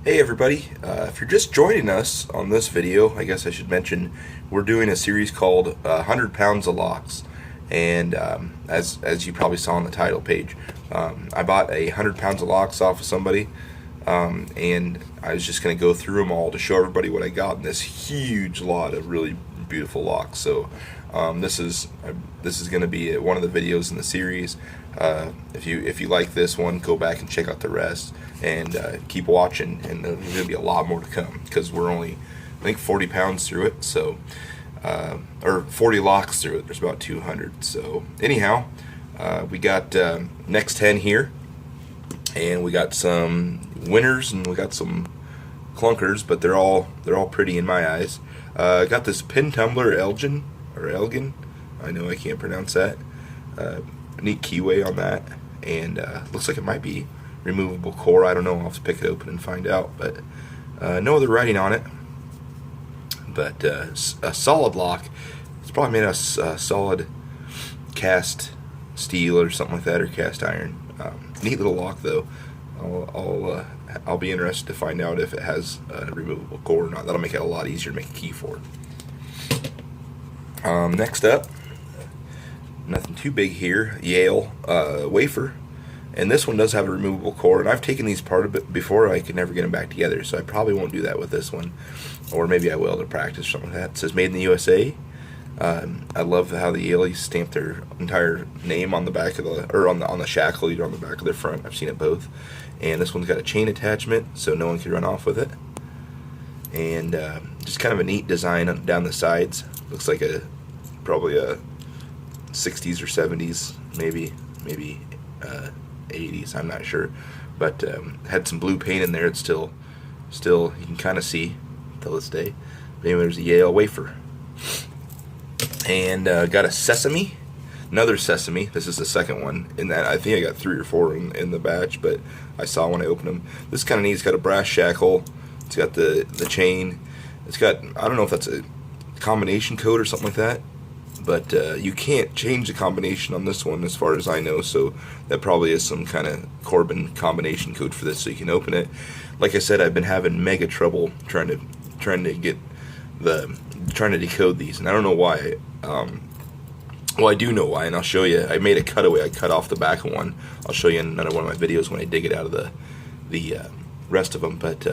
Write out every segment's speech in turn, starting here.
Hey everybody, if you're just joining us on this video, I guess I should mention we're doing a series called 100 Pounds of Locks. And as you probably saw on the title page, I bought 100 pounds of locks off of somebody, and I was just going to go through them all to show everybody what I got in this huge lot of really beautiful locks. So this is going to be one of the videos in the series. If you like this one, go back and check out the rest, and keep watching, and there's going to be a lot more to come because we're only, I think, 40 pounds through it, so or 40 locks through it. There's about 200. So anyhow, we got next 10 here, and we got some winners and we got some clunkers, but they're all pretty in my eyes. Got this pin tumbler Elgin. I know I can't pronounce that. Neat keyway on that, and looks like it might be removable core. I don't know. I'll have to pick it open and find out. But no other writing on it. But a solid lock. It's probably made of solid cast steel or something like that, or cast iron. Neat little lock though. I'll be interested to find out if it has a removable core or not. That'll make it a lot easier to make a key for it. Next up, nothing too big here. Yale wafer, and this one does have a removable core. And I've taken these apart a bit before. I could never get them back together, so I probably won't do that with this one, or maybe I will to practice or something like that. It says made in the USA. I love how the Yaleys stamp their entire name on the back of the, or on the shackle, either on the back or the front. I've seen it both. And this one's got a chain attachment, so no one can run off with it. And just kind of a neat design down the sides. Looks like probably a 60s or 70s, maybe 80s. I'm not sure, but had some blue paint in there. It's still you can kind of see till this day. But anyway, there's a Yale wafer. And got a sesame, another sesame. This is the second one in that. I think I got 3 or 4 in the batch, but I saw when I opened them. This is kind of neat. It's got a brass shackle. It's got the chain. It's got, I don't know if that's a combination code or something like that, but you can't change the combination on this one as far as I know, so that probably is some kind of Corbin combination code for this, so you can open it. Like I said, I've been having mega trouble trying to decode these, and I don't know why. Well, I do know why, and I'll show you. I made a cutaway. I cut off the back of one. I'll show you in another one of my videos when I dig it out of the rest of them. But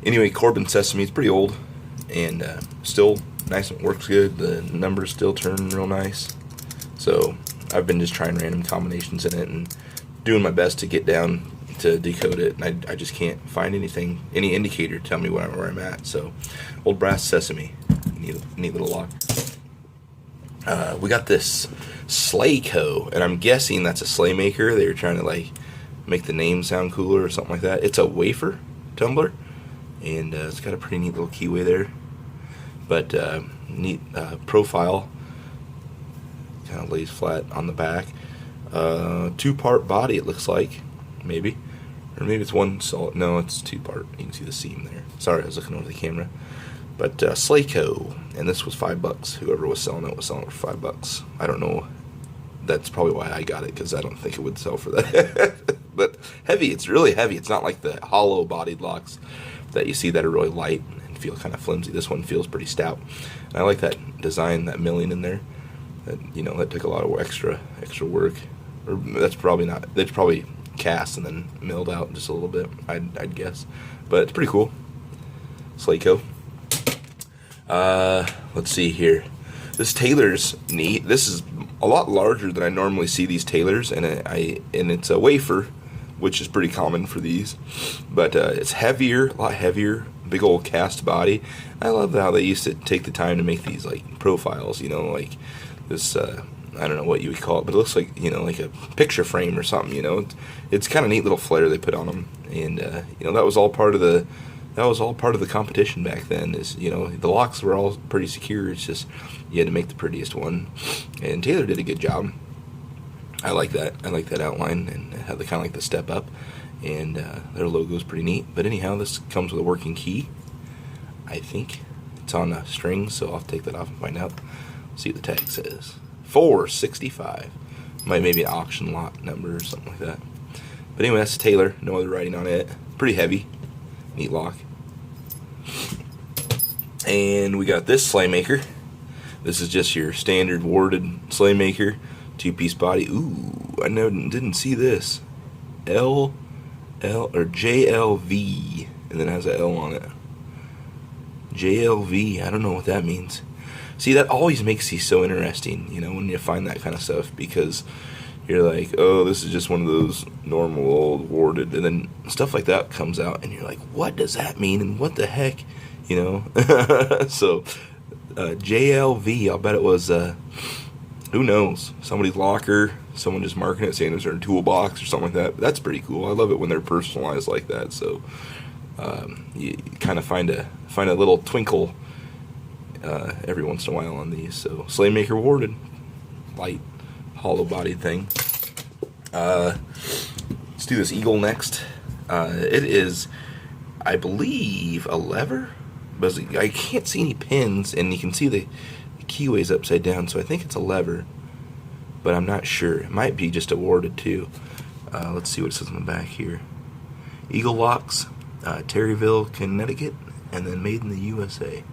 anyway, Corbin Sesame is pretty old, and still nice and works good. The numbers still turn real nice. So I've been just trying random combinations in it and doing my best to get down to decode it, and I just can't find anything, any indicator to tell me where I'm at. So old brass sesame, neat little lock. We got this Slayco, and I'm guessing that's a sleigh maker. They were trying to like make the name sound cooler or something like that. It's a wafer tumbler, and it's got a pretty neat little keyway there, but neat profile. Kind of lays flat on the back. 2-part body, it looks like, maybe. Or maybe it's one solid. No, it's 2-part. You can see the seam there. Sorry, I was looking over the camera. But Slayco, and this was $5. Whoever was selling it for $5. I don't know. That's probably why I got it, because I don't think it would sell for that. But heavy. It's really heavy. It's not like the hollow-bodied locks that you see that are really light and feel kind of flimsy. This one feels pretty stout. And I like that design, that milling in there. That took a lot of extra work. Or that's probably not. That's probably cast and then milled out just a little bit, I'd guess, but it's pretty cool. Slayco. Let's see here. This Taylor's neat. This is a lot larger than I normally see these Taylors, and it's a wafer, which is pretty common for these, but it's heavier, a lot heavier. Big old cast body. I love how they used to take the time to make these like profiles. Like this. I don't know what you would call it, but it looks like, like a picture frame or something. It's kind of neat little flair they put on them, and that was all part of the competition back then. Is the locks were all pretty secure. It's just you had to make the prettiest one, and Taylor did a good job. I like that. I like that outline, and it had the kind of like the step up, and their logo is pretty neat. But anyhow, this comes with a working key. I think it's on a string, so I'll take that off and find out. See what the tag says. $4.65. Maybe an auction lot number or something like that. But anyway, that's Taylor. No other writing on it. Pretty heavy. Neat lock. And we got this sleigh maker. This is just your standard warded sleigh maker, 2-piece body. Ooh, I didn't see this. L or JLV, and then it has a L on it. JLV, I don't know what that means. See, that always makes these so interesting, you know, when you find that kind of stuff, because you're like, oh, this is just one of those normal old warded, and then stuff like that comes out, and you're like, what does that mean, and what the heck, you know? So, JLV, I'll bet it was, who knows, somebody's locker, someone just marking it, saying it's their toolbox or something like that. But that's pretty cool. I love it when they're personalized like that. So you kind of find a little twinkle every once in a while on these. So sleigh maker warded, light, hollow bodied thing. Let's do this eagle next. It is, I believe, a lever, but I can't see any pins, and you can see the keyway's upside down, so I think it's a lever, but I'm not sure. It might be just awarded too. Let's see what it says on the back here. Eagle Locks, Terryville, Connecticut, and then made in the USA.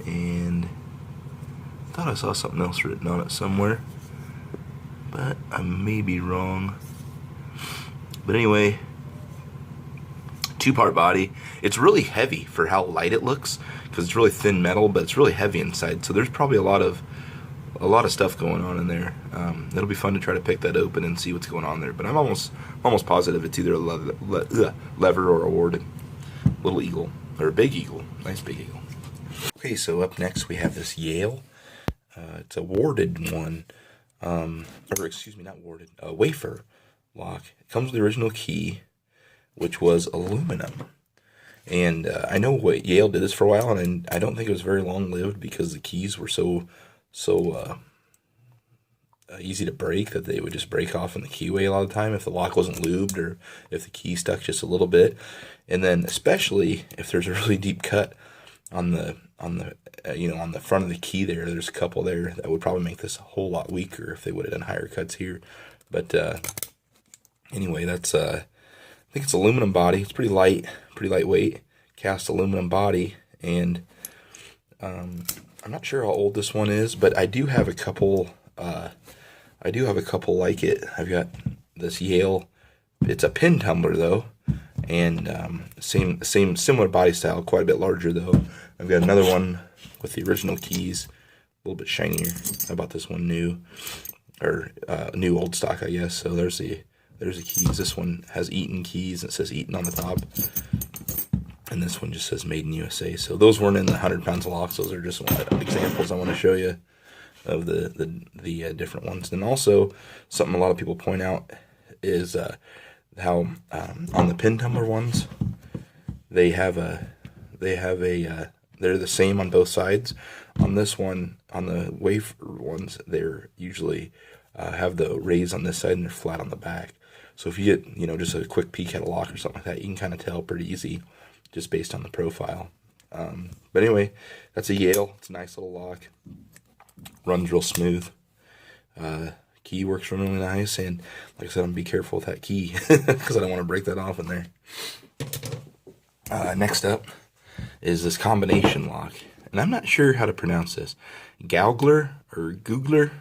And I thought I saw something else written on it somewhere, but I may be wrong. But anyway, 2-part body. It's really heavy for how light it looks, because it's really thin metal, but it's really heavy inside. So there's probably a lot of stuff going on in there. It'll be fun to try to pick that open and see what's going on there. But I'm almost positive it's either a lever or a warded little eagle, or a big eagle. Nice big eagle. Okay, so up next we have this Yale. It's a warded one, or excuse me, not warded, a wafer lock. It comes with the original key, which was aluminum. And I know what Yale did this for a while, and I don't think it was very long-lived because the keys were so easy to break that they would just break off in the keyway a lot of the time if the lock wasn't lubed or if the key stuck just a little bit. And then especially if there's a really deep cut on the front of the key there's a couple there that would probably make this a whole lot weaker if they would have done higher cuts here. But anyway, that's I think it's aluminum body. It's pretty lightweight, cast aluminum body, and I'm not sure how old this one is, but I do have a couple. Like it. I've got this Yale. It's a pin tumbler though, and similar body style, quite a bit larger though. I've got another one with the original keys, a little bit shinier. I bought this one new, or new old stock, I guess. So there's the keys. This one has Eaton keys. It says Eaton on the top. And this one just says Made in USA. So those weren't in the 100 pounds of locks. Those are just examples I want to show you of the different ones. And also, something a lot of people point out is how on the pin tumbler ones, they're the same on both sides. On this one, on the wafer ones, they're usually have the raise on this side and they're flat on the back. So if you get, just a quick peek at a lock or something like that, you can kind of tell pretty easy just based on the profile. But anyway, that's a Yale. It's a nice little lock. Runs real smooth. Key works really nice, and like I said, I'm gonna be careful with that key because I don't want to break that off in there. Next up is this combination lock, and I'm not sure how to pronounce this. Gaugler or Googler,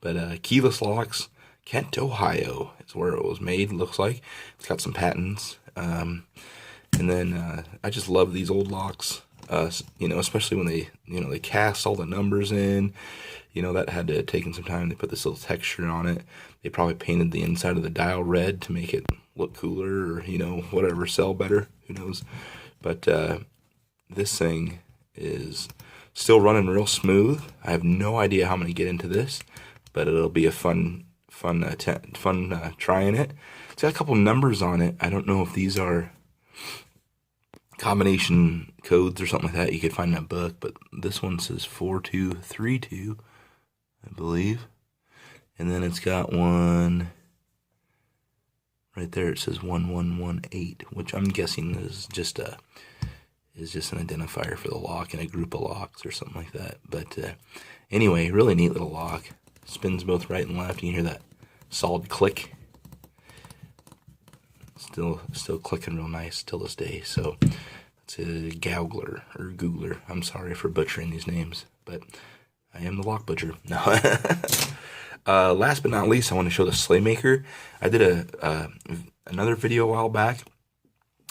but keyless locks. Kent, Ohio is where it was made. Looks like it's got some patents. And then I just love these old locks. Especially when they cast all the numbers in. That had to have taken some time. They put this little texture on it. They probably painted the inside of the dial red to make it look cooler, or whatever, sell better. Who knows? But this thing is still running real smooth. I have no idea how I'm gonna get into this, but it'll be a fun trying it. It's got a couple numbers on it. I don't know if these are combination codes or something like that you could find in a book, but this one says 4232, I believe. And then it's got one right there. It says 1118, which I'm guessing is just an identifier for the lock in a group of locks or something like that. But anyway, really neat little lock. Spins both right and left. You can hear that solid click. Still clicking real nice till this day. So it's a Googler or Googler. I'm sorry for butchering these names, but I am the lock butcher. No. Last but not least, I want to show the Slaymaker. I did another video a while back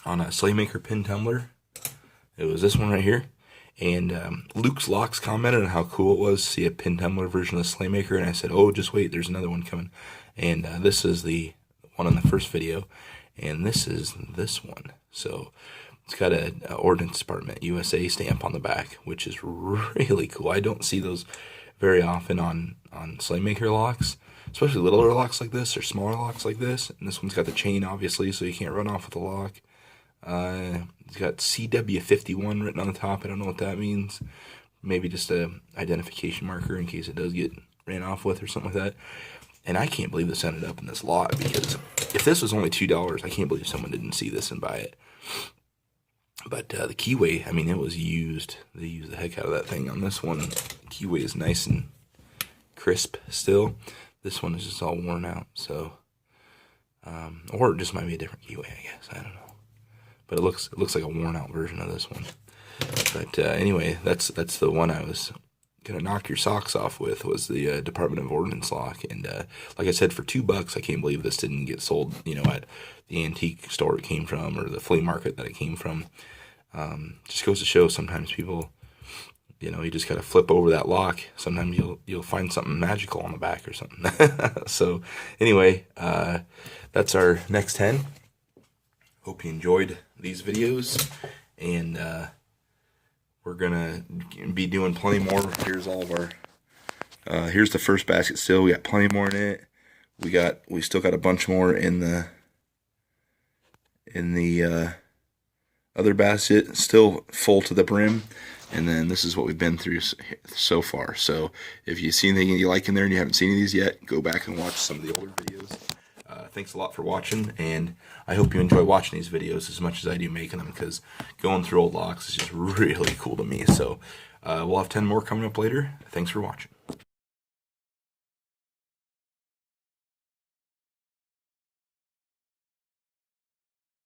on a Slaymaker pin tumbler. It was this one right here. And Luke's Locks commented on how cool it was to see a pin tumbler version of the Slaymaker. And I said, oh, just wait, there's another one coming. And this is the one on the first video. And this is this one. So it's got an Ordnance Department USA stamp on the back, which is really cool. I don't see those very often on Slaymaker locks, especially littler locks like this or smaller locks like this. And this one's got the chain, obviously, so you can't run off with the lock. It's got CW51 written on the top. I don't know what that means. Maybe just a identification marker in case it does get ran off with or something like that. And I can't believe this ended up in this lot, because if this was only $2, I can't believe someone didn't see this and buy it. But the keyway, I mean, it was used. They used the heck out of that thing on this one. Keyway is nice and crisp still. This one is just all worn out. So, or it just might be a different keyway, I guess. I don't know. But it looks like a worn out version of this one. But anyway, that's the one I was gonna knock your socks off with, was the Department of Ordnance lock. And like I said, for $2, I can't believe this didn't get sold, you know, at the antique store it came from, or the flea market that it came from. Just goes to show, sometimes people, you know, you just gotta flip over that lock. Sometimes you'll find something magical on the back or something. So anyway, that's our next 10. Hope you enjoyed these videos, and we're gonna be doing plenty more. Here's all of our here's the first basket still. We got plenty more in it. We still got a bunch more in the other basket, still full to the brim. And then this is what we've been through so far. So if you see anything you like in there and you haven't seen any of these yet, go back and watch some of the older videos. Thanks a lot for watching, and I hope you enjoy watching these videos as much as I do making them, because going through old locks is just really cool to me. So we'll have 10 more coming up later. Thanks for watching.